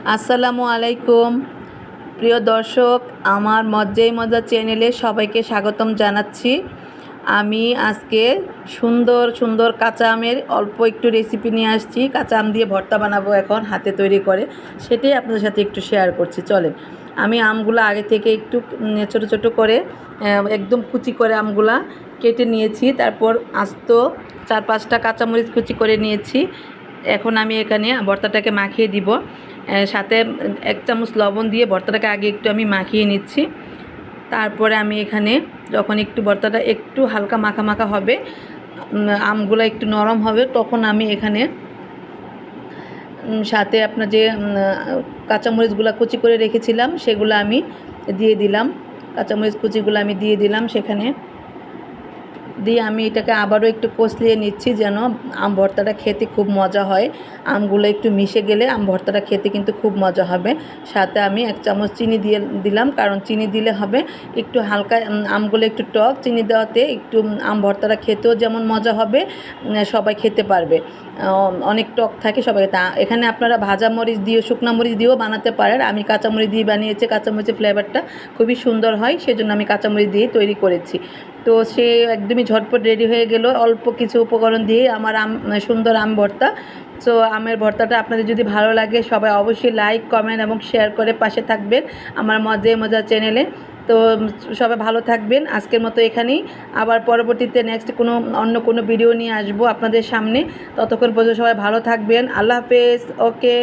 আসসালামু আলাইকুম। প্রিয় দর্শক, আমার মজ্জাই মজা চ্যানেলে সবাইকে স্বাগতম জানাচ্ছি। আমি আজকে সুন্দর সুন্দর কাঁচা আমের অল্প একটু রেসিপি নিয়ে আসছি। কাঁচা আম দিয়ে ভর্তা বানাবো এখন হাতে তৈরি করে, সেটাই আপনাদের সাথে একটু শেয়ার করছি। চলেন, আমি আমগুলো আগে থেকে একটু ছোটো ছোটো করে একদম কুচি করে আমগুলা কেটে নিয়েছি। তারপর আস্ত 4-5টা কাঁচামরিচ কুচি করে নিয়েছি। এখন আমি এখানে ভর্তাটাকে মাখিয়ে দিব। সাথে 1 চামচ লবণ দিয়ে ভর্তাটাকে আগে একটু আমি মাখিয়ে নিচ্ছি। তারপরে আমি এখানে যখন একটু ভর্তাটা একটু হালকা মাখা মাখা হবে, আমগুলো একটু নরম হবে, তখন আমি এখানে সাথে আপনার যে কাঁচামরিচগুলো কুচি করে রেখেছিলাম সেগুলো আমি দিয়ে দিলাম। কাঁচামরিচ কুচিগুলো আমি দিয়ে দিলাম সেখানে দিয়ে আমি এটাকে আবারও একটু কষলিয়ে নিচ্ছি, যেন আম ভর্তাটা খেতে খুব মজা হয়। আমগুলো একটু মিশে গেলে আম ভর্তাটা খেতে কিন্তু খুব মজা হবে। সাথে আমি 1 চামচ চিনি দিয়ে দিলাম, কারণ চিনি দিলে হবে একটু হালকা, আমগুলো একটু টক, চিনি দেওয়াতে একটু আম ভর্তাটা খেতেও যেমন মজা হবে, সবাই খেতে পারবে। অনেক টক থাকে সবাই। তা এখানে আপনারা ভাজা মরিচ দিয়ে, শুকনা মরিচ দিয়েও বানাতে পারেন। আমি কাঁচামরিচ দিয়ে বানিয়েছি, কাঁচামরিচের ফ্লেভারটা খুবই সুন্দর হয়, সেজন্য আমি কাঁচামরিচ দিয়ে তৈরি করেছি। তো সে একদমই ঝটপট রেডি হয়ে গেল অল্প কিছু উপকরণ দিয়ে আমার সুন্দর আম ভর্তা। সো আমের ভর্তাটা আপনাদের যদি ভালো লাগে, সবাই অবশ্যই লাইক, কমেন্ট এবং শেয়ার করে পাশে থাকবেন আমার মজ্জাই মজা চ্যানেলে। তো সবাই ভালো থাকবেন। আজকের মতো এখানেই, আবার পরবর্তীতে নেক্সট অন্য কোনো ভিডিও নিয়ে আসবো আপনাদের সামনে। ততক্ষণ পর্যন্ত সবাই ভালো থাকবেন। আল্লাহ হাফেজ। ওকে।